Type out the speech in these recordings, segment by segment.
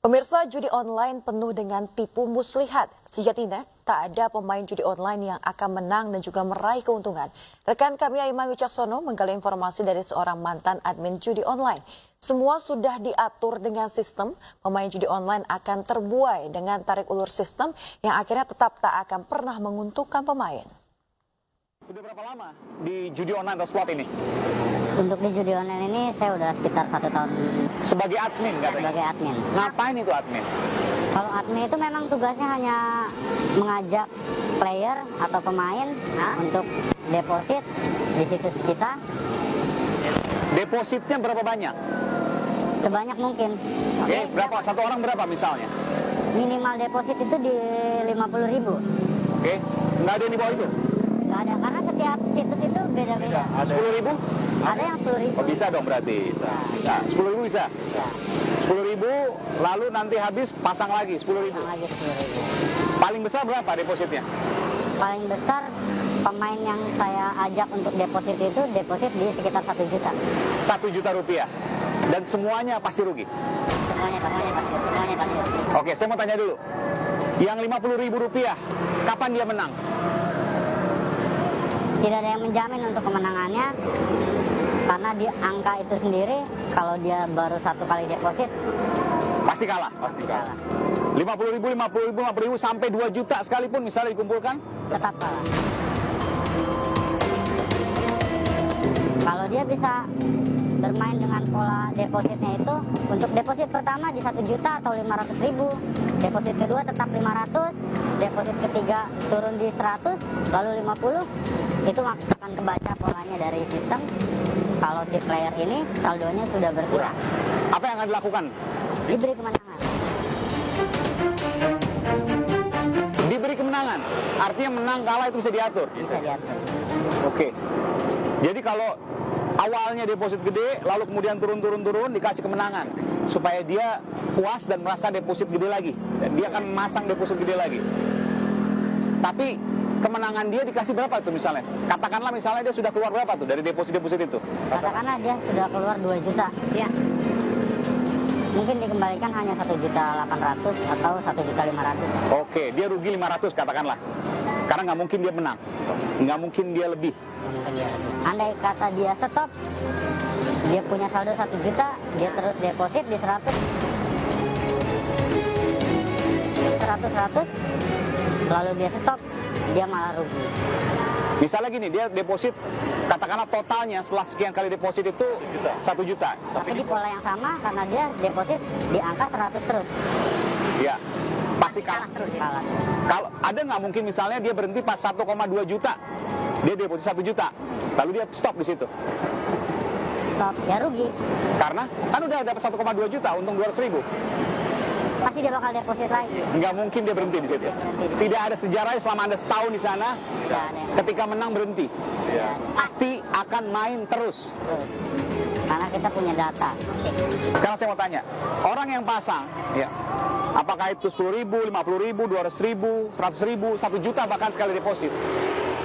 Pemirsa, judi online penuh dengan tipu muslihat. Sejatinya, tak ada pemain judi online yang akan menang dan juga meraih keuntungan. Rekan kami Aiman Wicaksono menggali informasi dari seorang mantan admin judi online. Semua sudah diatur dengan sistem, pemain judi online akan terbuai dengan tarik ulur sistem yang akhirnya tetap tak akan pernah menguntungkan pemain. Sudah berapa lama di judi online atau slot ini? Untuk di judi online ini saya udah sekitar 1 tahun. Sebagai admin katanya? Sebagai admin. Ngapain itu admin? Kalau admin itu memang tugasnya hanya mengajak player atau pemain untuk deposit di situs kita. Depositnya berapa banyak? Sebanyak mungkin. Oke, berapa? Satu orang berapa misalnya? Minimal deposit itu di 50.000. Oke, nggak ada yang di bawah itu? Nggak ada, karena setiap situs itu beda-beda. 10.000? Ada yang 10.000. Oh, bisa dong berarti. Nah, 10.000 bisa? Ya, 10.000 lalu nanti habis pasang lagi 10.000. lagi 10.000. Paling besar berapa depositnya? Paling besar pemain yang saya ajak untuk deposit itu deposit di sekitar 1 juta. 1 juta rupiah. Dan semuanya pasti rugi? Semuanya pasti. Oke, saya mau tanya dulu. Yang 50.000 rupiah, kapan dia menang? Tidak ada yang menjamin untuk kemenangannya, karena di angka itu sendiri kalau dia baru 1 kali deposit Pasti kalah? pasti kalah. 50.000 sampai 2 juta sekalipun misalnya dikumpulkan? Tetap kalah. Kalau dia bisa bermain dengan pola depositnya itu, untuk deposit pertama di 1 juta atau 500.000, deposit kedua tetap 500, deposit ketiga turun di 100, lalu 50, itu akan kebaca polanya dari sistem. Kalau si player ini saldonya sudah berkurang, Apa yang akan dilakukan? diberi kemenangan. Diberi kemenangan, artinya menang kalah itu bisa diatur? Bisa diatur. Oke, jadi kalau awalnya deposit gede, lalu kemudian turun, dikasih kemenangan supaya dia puas dan merasa deposit gede lagi, dan dia akan memasang deposit gede lagi. Tapi kemenangan dia dikasih berapa tuh misalnya? Katakanlah misalnya dia sudah keluar berapa tuh dari deposit itu? Katakanlah dia sudah keluar 2 juta, ya. Mungkin dikembalikan hanya 1.800.000 atau 1.500.000. Oke, dia rugi 500 katakanlah. Karena nggak mungkin dia menang, nggak mungkin dia lebih. Mungkin dia lebih. Andai kata dia stop, dia punya saldo 1 juta, dia terus deposit di 100, lalu dia stop, dia malah rugi. Misalnya gini, dia deposit, katakanlah totalnya setelah sekian kali deposit itu 1 juta. Tapi di pola yang sama, karena dia deposit di angka 100 terus. Ya, pasti kalah. Kalah. Kalau ada nggak mungkin misalnya dia berhenti pas 1,2 juta, dia deposit 1 juta, lalu dia stop di situ. Stop, ya rugi. Karena kan udah dapat 1,2 juta, untung 200.000. Pasti dia bakal deposit lagi. Nggak mungkin dia berhenti di situ. Tidak ada sejarahnya selama Anda setahun di sana, Tidak ada. ketika menang berhenti. Pasti akan main terus. Terus. Karena kita punya data. Sekarang saya mau tanya, orang yang pasang, ya, apakah itu 10.000, 50.000, 200.000, 100.000, 1 juta bahkan sekali deposit?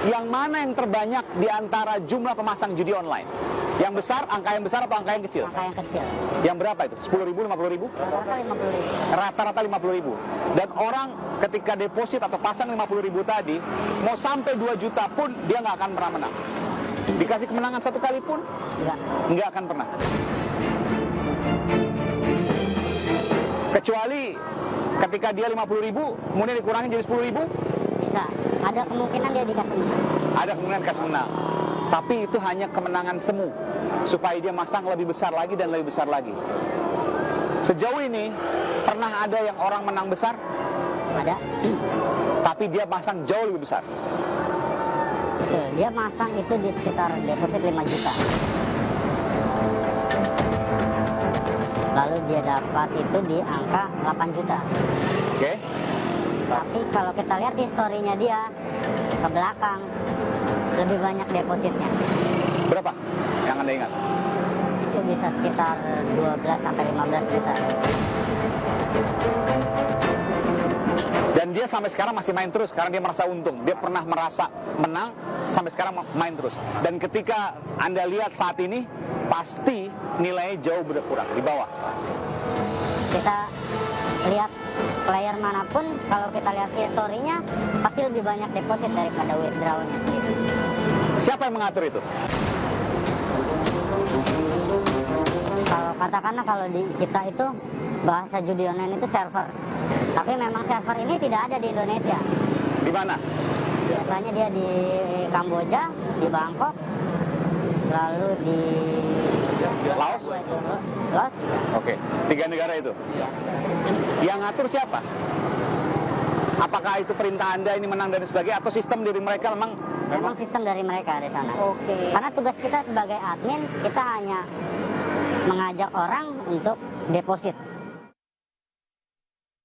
Yang mana yang terbanyak di antara jumlah pemasang judi online? Yang besar, angka yang besar atau angka yang kecil? Angka yang kecil. Yang berapa itu? 10.000, 50.000? Rata-rata 50.000. Rata-rata 50.000. Dan orang ketika deposit atau pasang 50.000 tadi, mau sampai 2 juta pun dia nggak akan pernah menang. Dikasih kemenangan 1 kali pun, Enggak. nggak akan pernah. Kecuali ketika dia 50.000, kemudian dikurangi jadi 10.000, Bisa. Ada kemungkinan dia dikasih menang. ada kemungkinan kasih menang. Tapi itu hanya kemenangan semu, supaya dia masang lebih besar lagi dan lebih besar lagi. Sejauh ini, pernah ada yang orang menang besar, Ada. tapi dia pasang jauh lebih besar. Betul. Dia masang itu di sekitar deposit 5 juta. Lalu dia dapat itu di angka 8 juta. Oke? Tapi kalau kita lihat historinya dia ke belakang, lebih banyak depositnya. Berapa yang Anda ingat? Itu bisa sekitar 12 sampai 15 juta. Dan dia sampai sekarang masih main terus karena dia merasa untung. Dia pernah merasa menang, sampai sekarang main terus. Dan ketika Anda lihat saat ini, pasti nilainya jauh berkurang, di bawah. Kita lihat player manapun, kalau kita lihat historinya pasti lebih banyak deposit daripada withdrawnya sendiri. Siapa yang mengatur itu? Kalau katakanlah kalau di kita itu bahasa judi online itu server, tapi memang server ini tidak ada di Indonesia. Di mana? Biasanya dia di Kamboja, di Bangkok, lalu di Laos? Laos. Oke, 3 negara itu. Iya. Yang ngatur siapa? Apakah itu perintah Anda ini menang dan sebagainya, atau sistem dari mereka Memang sistem dari mereka di sana. Karena tugas kita sebagai admin, kita hanya mengajak orang untuk deposit.